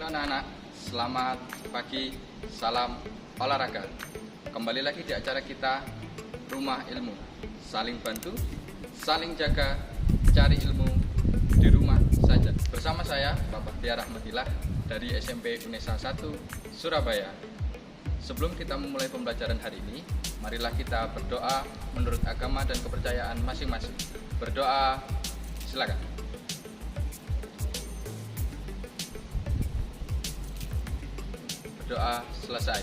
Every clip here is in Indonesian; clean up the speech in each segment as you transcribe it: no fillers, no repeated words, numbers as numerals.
Halo anak-anak, selamat pagi, salam olahraga. Kembali lagi di acara kita Rumah Ilmu. Saling bantu, saling jaga, cari ilmu di rumah saja. Bersama saya, Bapak Tiar Rahmatillah dari SMP Unesa 1, Surabaya. Sebelum kita memulai pembelajaran hari ini, marilah kita berdoa menurut agama dan kepercayaan masing-masing. Berdoa, silakan. Doa selesai.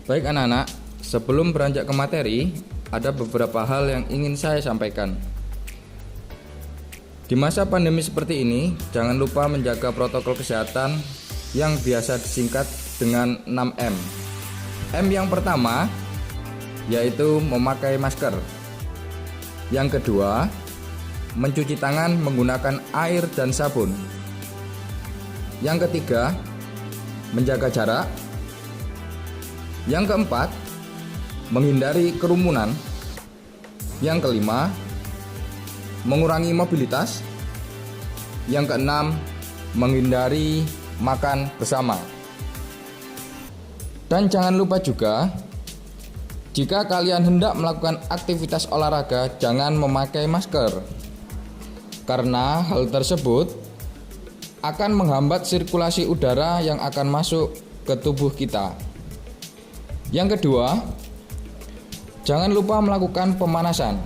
Baik anak-anak, sebelum beranjak ke materi, ada beberapa hal yang ingin saya sampaikan. Di masa pandemi seperti ini, jangan lupa menjaga protokol kesehatan yang biasa disingkat dengan 6M. M yang pertama yaitu memakai masker. Yang kedua, mencuci tangan menggunakan air dan sabun. Yang ketiga, menjaga jarak. Yang keempat, menghindari kerumunan. Yang kelima, mengurangi mobilitas. Yang keenam, menghindari makan bersama. Dan jangan lupa juga, jika kalian hendak melakukan aktivitas olahraga, jangan memakai masker, karena hal tersebut akan menghambat sirkulasi udara yang akan masuk ke tubuh kita. Yang kedua, jangan lupa melakukan pemanasan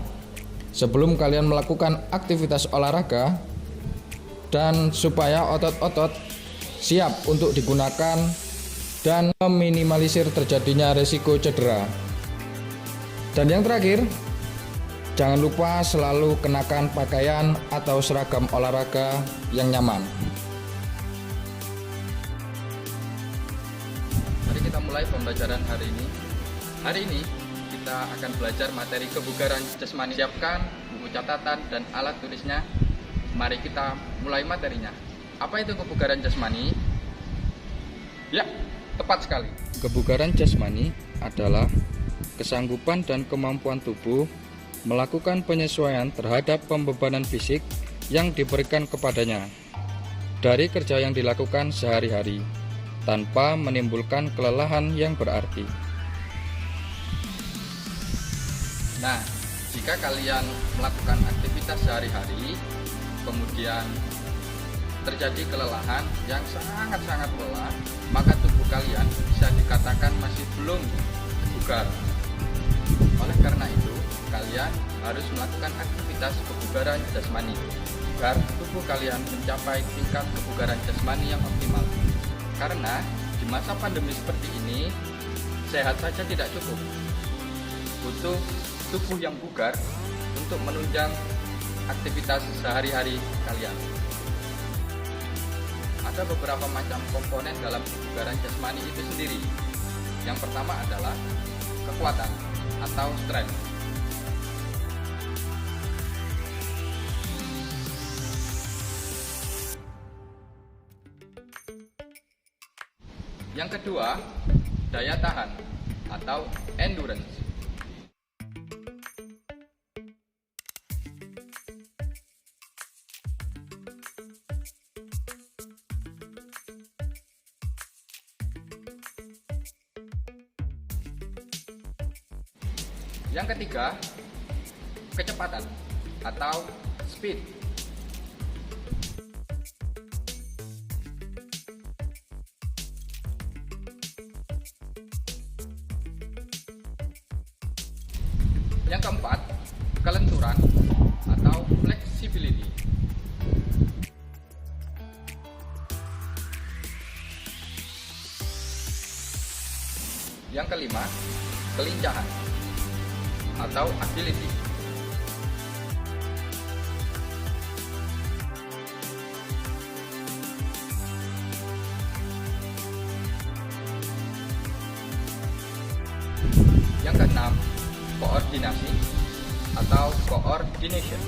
sebelum kalian melakukan aktivitas olahraga, dan supaya otot-otot siap untuk digunakan dan meminimalisir terjadinya risiko cedera. Dan yang terakhir, jangan lupa selalu kenakan pakaian atau seragam olahraga yang nyaman. Mari kita mulai pembelajaran hari ini. Hari ini kita akan belajar materi kebugaran jasmani. Siapkan buku catatan dan alat tulisnya. Mari kita mulai materinya. Apa itu kebugaran jasmani? Ya, tepat sekali. Kebugaran jasmani adalah kesanggupan dan kemampuan tubuh melakukan penyesuaian terhadap pembebanan fisik yang diberikan kepadanya dari kerja yang dilakukan sehari-hari tanpa menimbulkan kelelahan yang berarti. Nah, jika kalian melakukan aktivitas sehari-hari, kemudian terjadi kelelahan yang sangat-sangat lelah, maka tubuh kalian bisa dikatakan masih belum bugar. Oleh karena itu, kalian harus melakukan aktivitas kebugaran jasmani agar tubuh kalian mencapai tingkat kebugaran jasmani yang optimal. Karena di masa pandemi seperti ini, sehat saja tidak cukup. Butuh tubuh yang bugar untuk menunjang aktivitas sehari-hari kalian. Ada beberapa macam komponen dalam kebugaran jasmani itu sendiri. Yang pertama adalah kekuatan atau strength. Yang kedua, daya tahan atau endurance. Yang ketiga, kecepatan atau speed. Yang keempat, kelenturan atau flexibility. Yang kelima, kelincahan atau agility. Yang keenam, koordinasi atau coordination.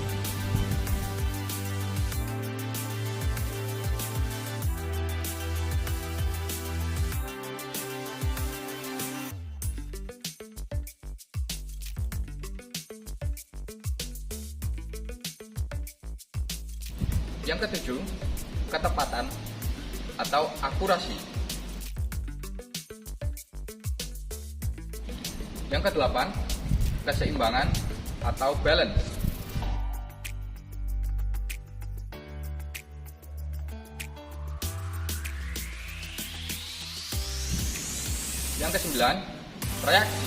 Yang ketujuh, ketepatan atau akurasi. Yang kedelapan, keseimbangan atau balance. Yang kesembilan, reaksi.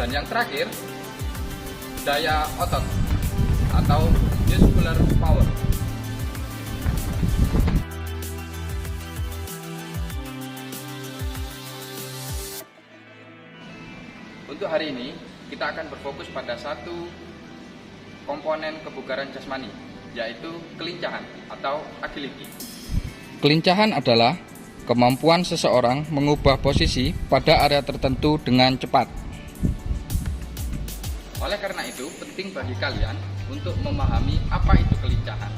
Dan yang terakhir, daya otot atau muscular power. Untuk hari ini, kita akan berfokus pada satu komponen kebugaran jasmani, yaitu kelincahan atau agility. Kelincahan adalah kemampuan seseorang mengubah posisi pada area tertentu dengan cepat. Oleh karena itu, penting bagi kalian untuk memahami apa itu kelincahan.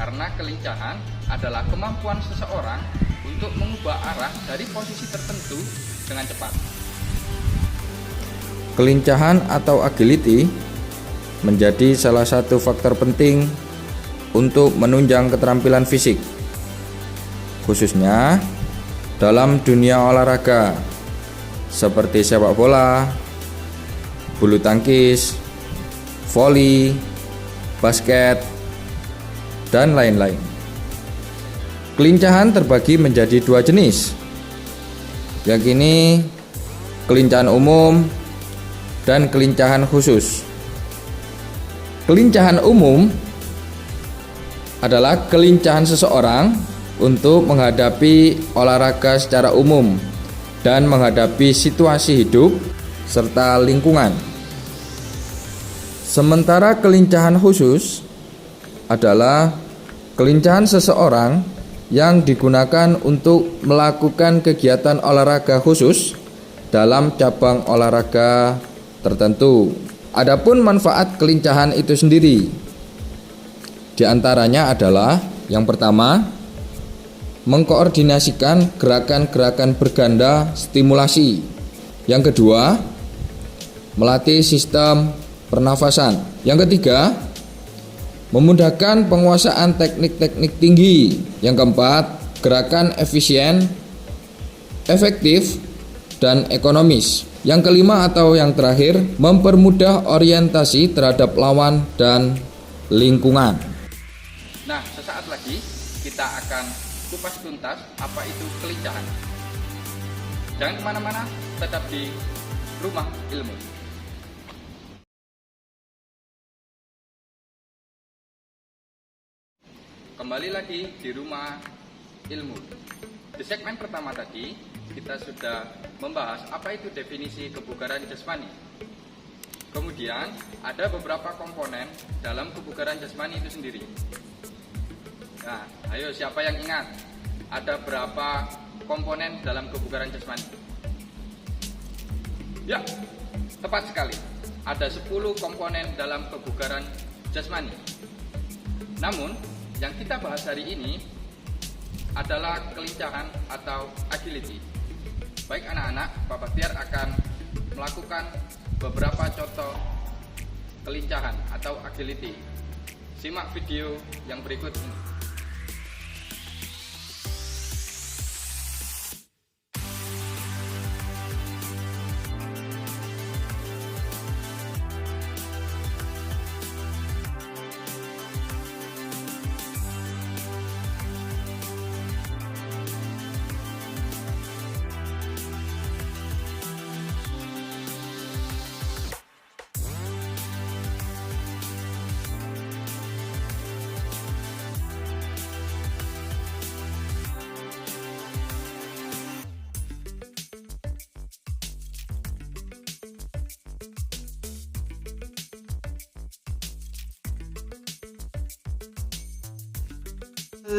Karena kelincahan adalah kemampuan seseorang untuk mengubah arah dari posisi tertentu dengan cepat. Kelincahan atau agility menjadi salah satu faktor penting untuk menunjang keterampilan fisik, khususnya dalam dunia olahraga seperti sepak bola, bulu tangkis, voli, basket, dan lain-lain. Kelincahan terbagi menjadi dua jenis, yakni kelincahan umum dan kelincahan khusus. Kelincahan umum adalah kelincahan seseorang untuk menghadapi olahraga secara umum dan menghadapi situasi hidup serta lingkungan. Sementara kelincahan khusus adalah kelincahan seseorang yang digunakan untuk melakukan kegiatan olahraga khusus dalam cabang olahraga tertentu. Adapun manfaat kelincahan itu sendiri, di antaranya adalah yang pertama, mengkoordinasikan gerakan-gerakan berganda stimulasi. Yang kedua, melatih sistem pernafasan. Yang ketiga, memudahkan penguasaan teknik-teknik tinggi. Yang keempat, gerakan efisien, efektif, dan ekonomis. Yang kelima atau yang terakhir, mempermudah orientasi terhadap lawan dan lingkungan. Nah, sesaat lagi kita akan kupas tuntas apa itu kelincahan. Jangan kemana-mana, tetap di Rumah Ilmu. Kembali lagi di Rumah Ilmu. Di segmen pertama tadi, kita sudah membahas apa itu definisi kebugaran jasmani. Kemudian, ada beberapa komponen dalam kebugaran jasmani itu sendiri. Nah, ayo siapa yang ingat? Ada berapa komponen dalam kebugaran jasmani? Ya, tepat sekali. Ada 10 komponen dalam kebugaran jasmani. Namun, yang kita bahas hari ini adalah kelincahan atau agility. Baik anak-anak, Pak Baktiar akan melakukan beberapa contoh kelincahan atau agility. Simak video yang berikut ini.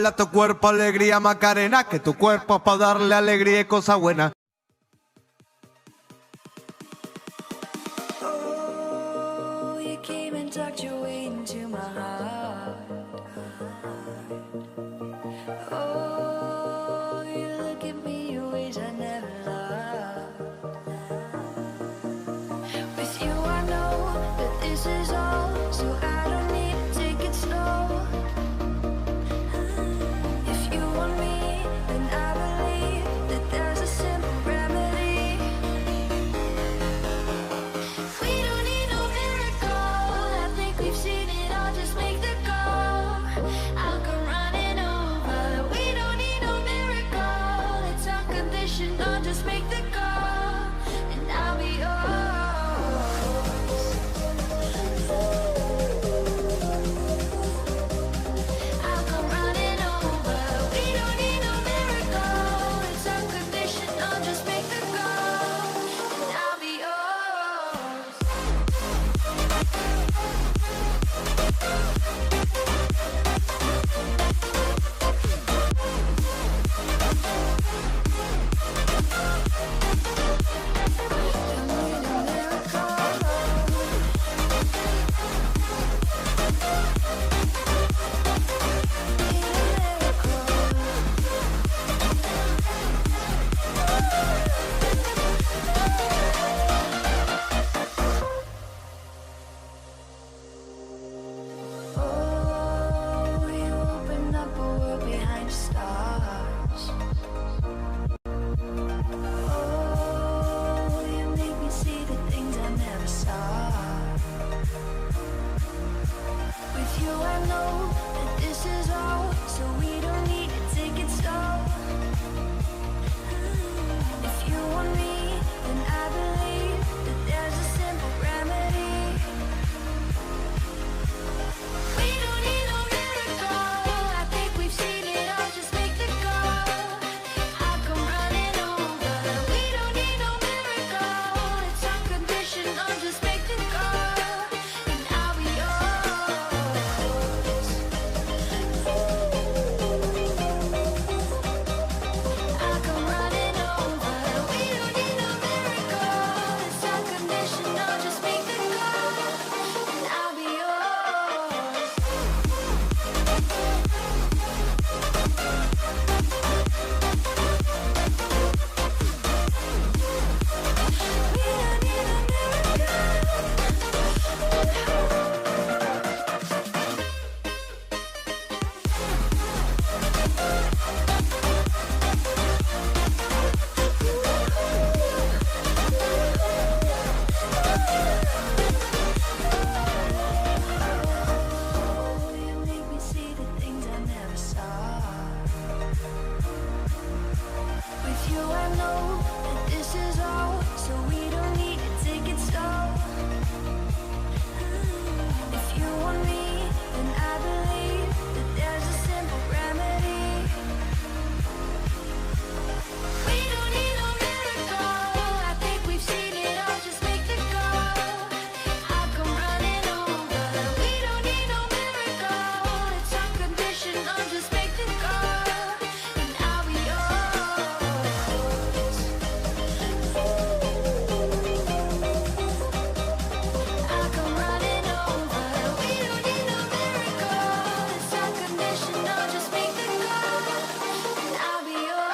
A tu cuerpo alegría Macarena, que tu cuerpo es para darle alegría y cosas buenas. Oh, you came and tucked your way into my heart. Oh, you look at me in ways I never loved. With you I know that this is all, so I know that this is all, so we don't need to take it slow. If you want me, then I believe that there's a simple remedy. We don't need no miracle, I think we've seen it all, just make the call. I'll come running over. We don't need no miracle, it's unconditional, just make the call, and I'll be yours. I'll come running over. We don't need no miracle, it's unconditional, just make the call, and I'll be yours. We don't need a You make me see the things I never saw. With you I know that this is all, so we don't need to take it slow. If you want me, then I believe that there's a simple remedy. We don't need no miracle, I think we've seen it all, just make the call. I'll come running over. We don't need no miracle, it's unconditional, just make the call, and I'll be yours. I'll come running over. We don't need no miracle, it's unconditional, just make the call, and I'll be yours.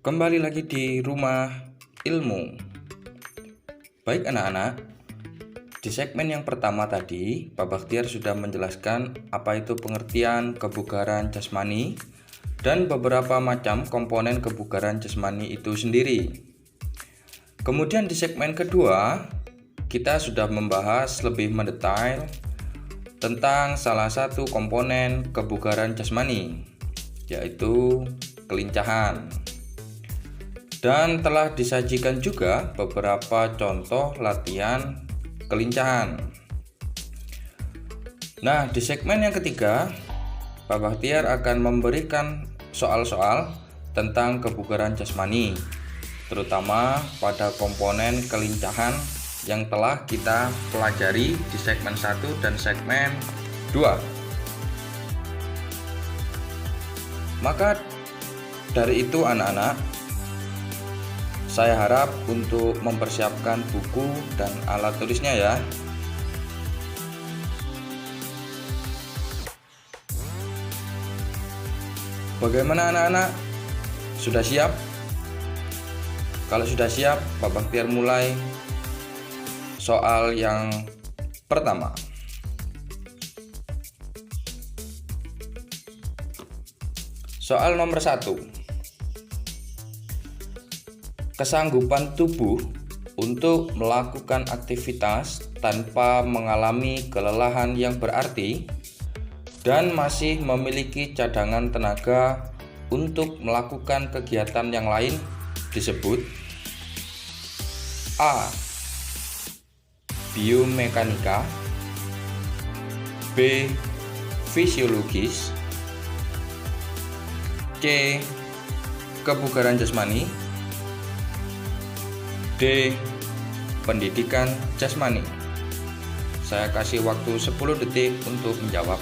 Kembali lagi di Rumah Ilmu. Baik anak-anak, di segmen yang pertama tadi Pak Bakhtiar sudah menjelaskan apa itu pengertian kebugaran jasmani dan beberapa macam komponen kebugaran jasmani itu sendiri. Kemudian di segmen kedua kita sudah membahas lebih mendetail tentang salah satu komponen kebugaran jasmani, yaitu kelincahan. Dan telah disajikan juga beberapa contoh latihan kelincahan. Nah, di segmen yang ketiga, Pak Bahtiar akan memberikan soal-soal tentang kebugaran jasmani, terutama pada komponen kelincahan yang telah kita pelajari di segmen 1 dan segmen 2. Maka dari itu anak-anak, saya harap untuk mempersiapkan buku dan alat tulisnya ya. Bagaimana anak-anak? Sudah siap? Kalau sudah siap, Pak Bahtiar mulai soal yang pertama. Soal nomor 1. Kesanggupan tubuh untuk melakukan aktivitas tanpa mengalami kelelahan yang berarti dan masih memiliki cadangan tenaga untuk melakukan kegiatan yang lain disebut A. Biomekanika, B. Fisiologis, C. Kebugaran jasmani, D. Pendidikan jasmani. Saya kasih waktu 10 detik untuk menjawab.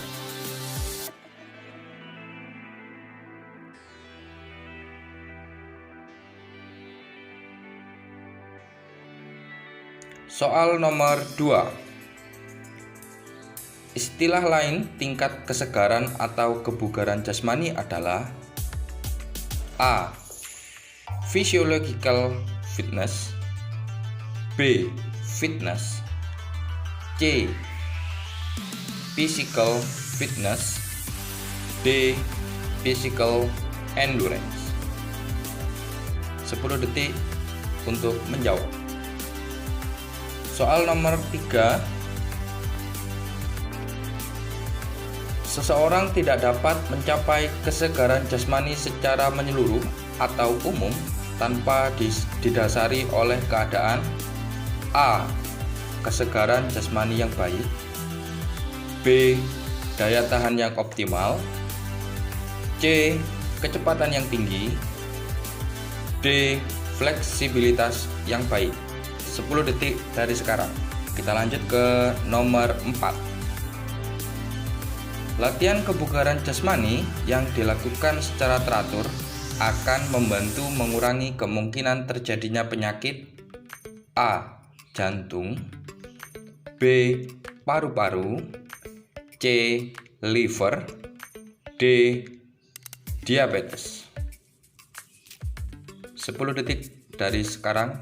Soal nomor 2. Istilah lain tingkat kesegaran atau kebugaran jasmani adalah A. Physiological fitness, B. Fitness, C. Physical fitness, D. Physical endurance. 10 detik untuk menjawab. Soal nomor 3. Seseorang tidak dapat mencapai kesegaran jasmani secara menyeluruh atau umum tanpa didasari oleh keadaan A. Kesegaran jasmani yang baik, B. Daya tahan yang optimal, C. Kecepatan yang tinggi, D. Fleksibilitas yang baik. 10 detik dari sekarang. Kita lanjut ke nomor 4. Latihan kebugaran jasmani yang dilakukan secara teratur akan membantu mengurangi kemungkinan terjadinya penyakit A. Jantung, B. Paru-paru, C. Liver, D. Diabetes. 10 detik dari sekarang.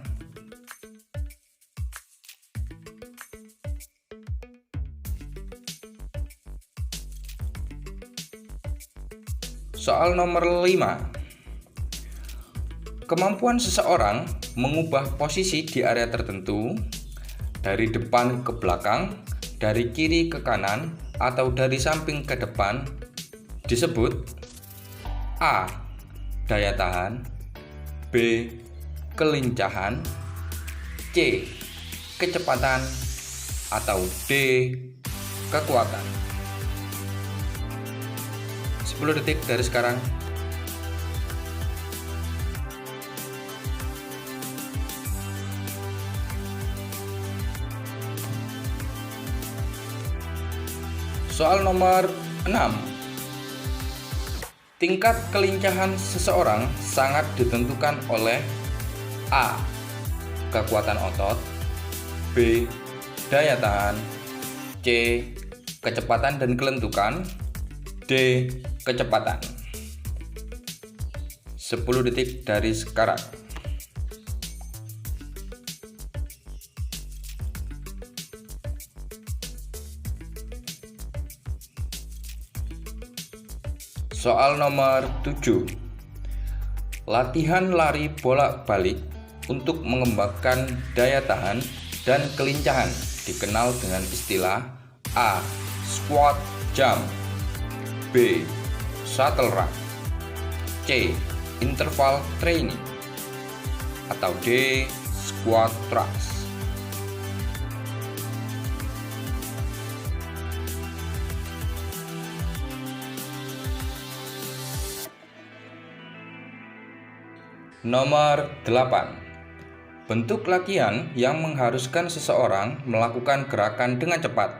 Soal nomor 5. Kemampuan seseorang mengubah posisi di area tertentu dari depan ke belakang, dari kiri ke kanan, atau dari samping ke depan disebut A. Daya tahan, B. Kelincahan, C. Kecepatan, atau D. Kekuatan. 10 detik dari sekarang. Soal nomor 6. Tingkat kelincahan seseorang sangat ditentukan oleh A. Kekuatan otot, B. Daya tahan, C. Kecepatan dan kelentukan, D. Kecepatan. 10 detik dari sekarang. Soal nomor 7. Latihan lari bolak-balik untuk mengembangkan daya tahan dan kelincahan dikenal dengan istilah A. Squat jump, B. Shuttle run, C. Interval training, atau D. Squat thrust. Nomor 8. Bentuk latihan yang mengharuskan seseorang melakukan gerakan dengan cepat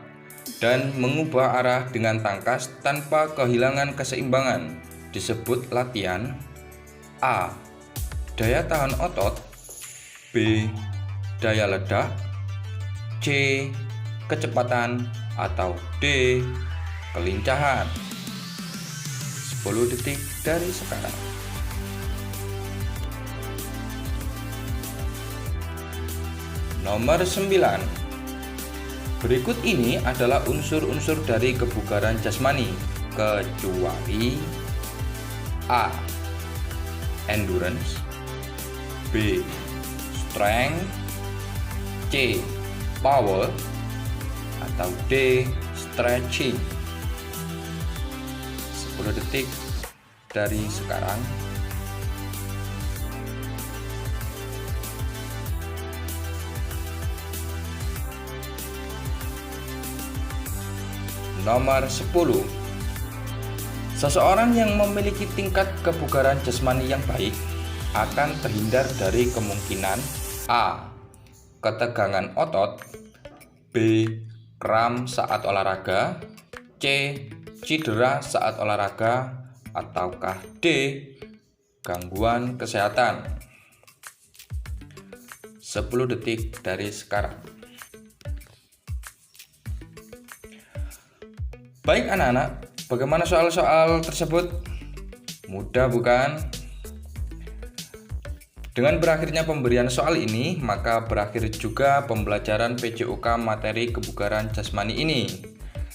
dan mengubah arah dengan tangkas tanpa kehilangan keseimbangan disebut latihan A. Daya tahan otot, B. Daya ledak, C. Kecepatan, atau D. Kelincahan. 10 detik dari sekarang. Nomor 9. Berikut ini adalah unsur-unsur dari kebugaran jasmani kecuali A. Endurance, B. Strength, C. Power, atau D. Stretching. 10 detik dari sekarang. Nomor 10. Seseorang yang memiliki tingkat kebugaran jasmani yang baik akan terhindar dari kemungkinan A. Ketegangan otot, B. Kram saat olahraga, C. Cedera saat olahraga, ataukah D. Gangguan kesehatan. 10 detik dari sekarang. Baik anak-anak, bagaimana soal-soal tersebut? Mudah bukan? Dengan berakhirnya pemberian soal ini, maka berakhir juga pembelajaran PJOK materi kebugaran jasmani ini.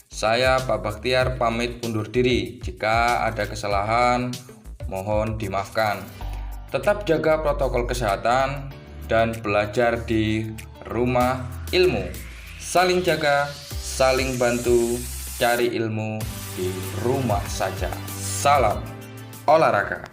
Saya Pak Bakhtiar pamit undur diri. Jika ada kesalahan, mohon dimaafkan. Tetap jaga protokol kesehatan dan belajar di rumah ilmu. Saling jaga, saling bantu. Cari ilmu di rumah saja. Salam olahraga.